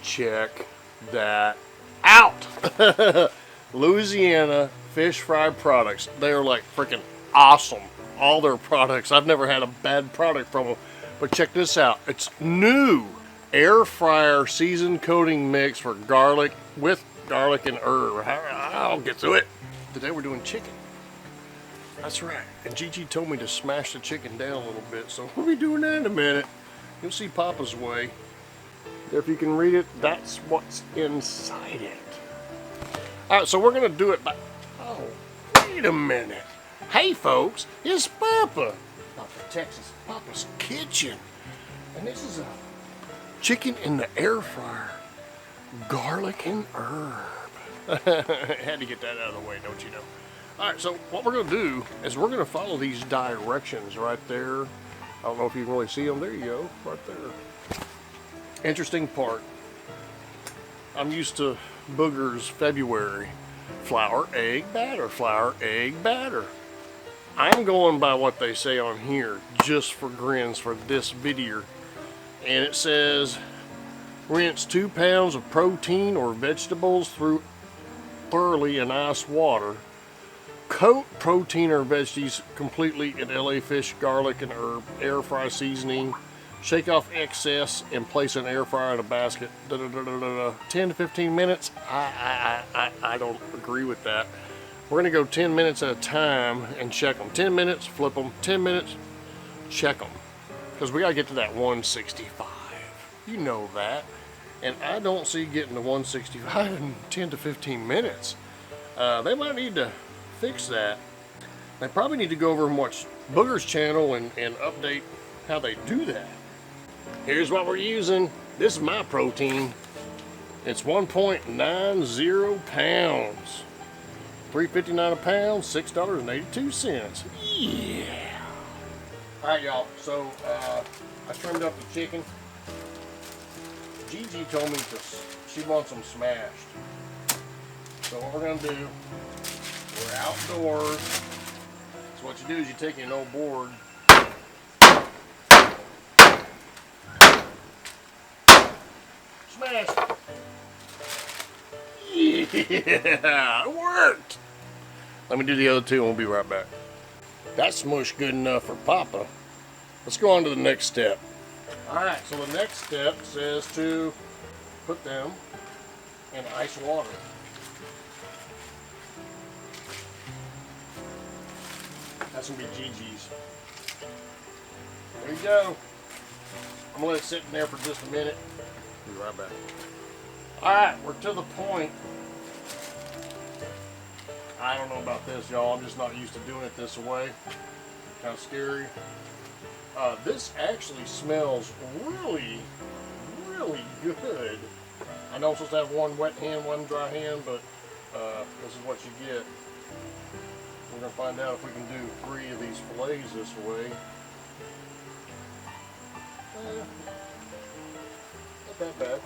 check that out. Louisiana fish fry products. They are like freaking awesome. All their products. I've never had a bad product from them. But check this out. It's new air fryer seasoned coating mix for garlic with garlic and herb. I'll get to it. Today we're doing chicken. That's right. And Gigi told me to smash the chicken down a little bit, so we'll be doing that in a minute. You'll see Papa's way. If you can read it, that's what's inside it. Alright, so we're going to do it by... Oh, wait a minute. Hey folks, it's Papa. Papa Texas, Papa's Kitchen. And this is a chicken in the air fryer. Garlic and herb. Had to get that out of the way, don't you know? Alright, so what we're going to do is we're going to follow these directions right there. I don't know if you can really see them. There you go, right there. Interesting part. I'm used to Booger's February. Flour, egg, batter. Flour, egg, batter. I'm going by what they say on here, just for grins for this video. And it says, rinse 2 pounds of protein or vegetables thoroughly in ice water. Coat protein or veggies completely in LA fish, garlic, and herb, air fry seasoning. Shake off excess and place an air fryer in a basket. 10 to 15 minutes. I don't agree with that. We're going to go 10 minutes at a time and check them. 10 minutes, flip them. 10 minutes, check them. Because we got to get to that 165. You know that. And I don't see getting to 165 in 10 to 15 minutes. They might need to fix that. They probably need to go over and watch Booger's channel and update how they do that. Here's what we're using. This is my protein. It's 1.90 pounds. $3.59 a pound, $6.82. Yeah. Alright y'all, so I trimmed up the chicken. Gigi told me she wants them smashed. So what we're going to do, we're outdoors. So what you do is you take an old board, smash. Yeah, it worked. Let me do the other two and we'll be right back. That's smushed good enough for Papa. Let's go on to the next step. Alright, so the next step says to put them in ice water. That's going to be Gigi's. There you go. I'm going to let it sit in there for just a minute. Be right back. Alright, we're to the point. I don't know about this, y'all. I'm just not used to doing it this way. Kind of scary. This actually smells really, really good. I know I'm supposed to have one wet hand, one dry hand, but this is what you get. We're going to find out if we can do 3 of these fillets this way. Not that bad.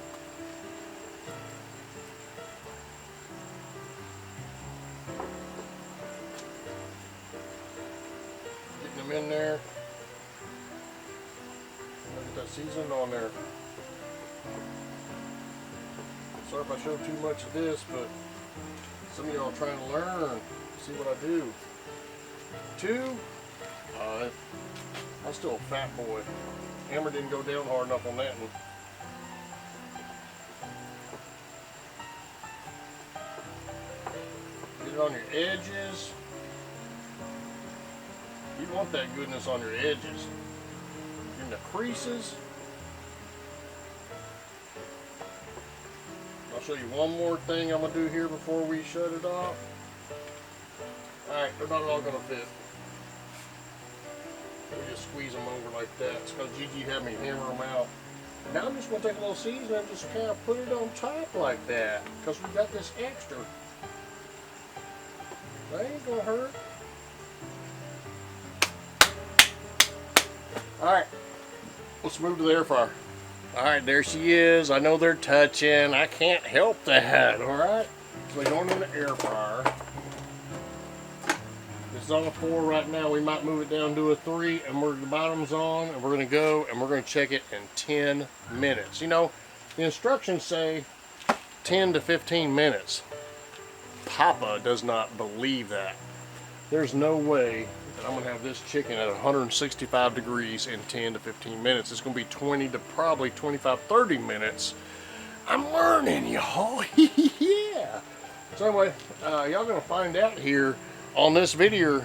Getting them in there. Get that seasoning on there. Sorry if I showed too much of this, but some of y'all are trying to learn. See what I do. 2. I'm still a fat boy. Hammer didn't go down hard enough on that one. Get it on your edges. You want that goodness on your edges. In the creases. I'll show you one more thing I'm going to do here before we shut it off. Alright, they're not all going to fit. We just squeeze them over like that. It's because Gigi had me hammer them out. Now I'm just going to take a little seasoning and just kind of put it on top like that. Because we got this extra. That ain't going to hurt. Alright, let's move to the air fryer. Alright, there she is. I know they're touching. I can't help that, alright? So they're going in the air fryer. It's on a 4 right now. We might move it down to a 3, and the bottom's on, and we're going to go and we're going to check it in 10 minutes. You know, The instructions say 10 to 15 minutes. Papa does not believe that. There's no way that I'm gonna have this chicken at 165 degrees in 10 to 15 minutes. It's gonna be 20 to probably 25, 30 minutes. I'm learning, y'all. Yeah. So anyway, y'all gonna find out here on this video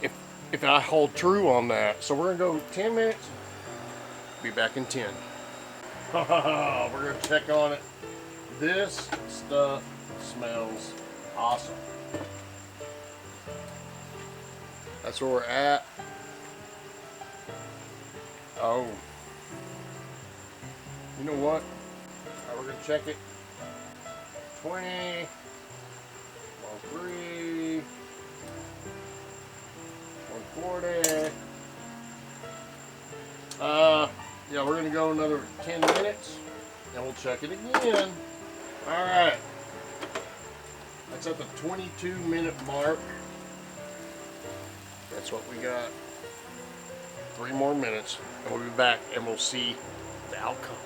if I hold true on that. So we're gonna go 10 minutes. Be back in 10. We're gonna check on it. This stuff smells awesome. That's where we're at. Oh. You know what? Alright, we're gonna check it. 20, 103, 140. Yeah, we're gonna go another 10 minutes and we'll check it again. Alright. That's at the 22-minute mark. That's what we got. 3 more minutes and we'll be back and we'll see the outcome.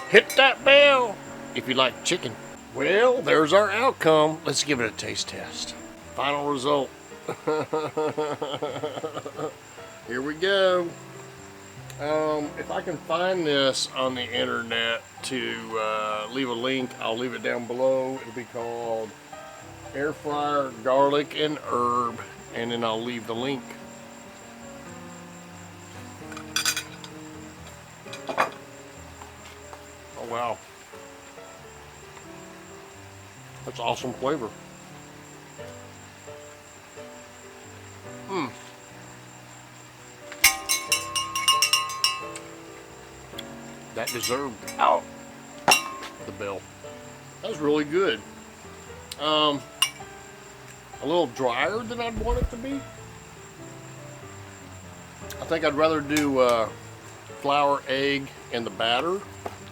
Hit that bell if you like chicken. Well, there's our outcome. Let's give it a taste test. Final result. Here we go. If I can find this on the internet to leave a link, I'll leave it down below. It'll be called Air Fryer Garlic and Herb, and then I'll leave the link. Oh wow. That's awesome flavor. That deserved the bell. That was really good. A little drier than I'd want it to be. I think I'd rather do flour, egg, and the batter.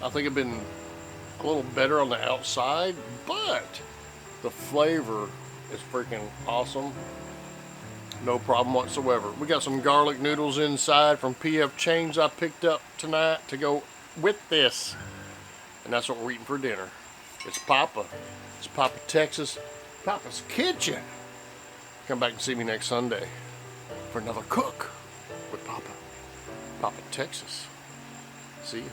I think it'd been a little better on the outside, but the flavor is freaking awesome. No problem whatsoever. We got some garlic noodles inside from PF Chang's I picked up tonight to go with this. And that's what we're eating for dinner. It's Papa. It's Papa Texas. Papa's Kitchen. Come back and see me next Sunday for another cook with Papa. Papa Texas. See you.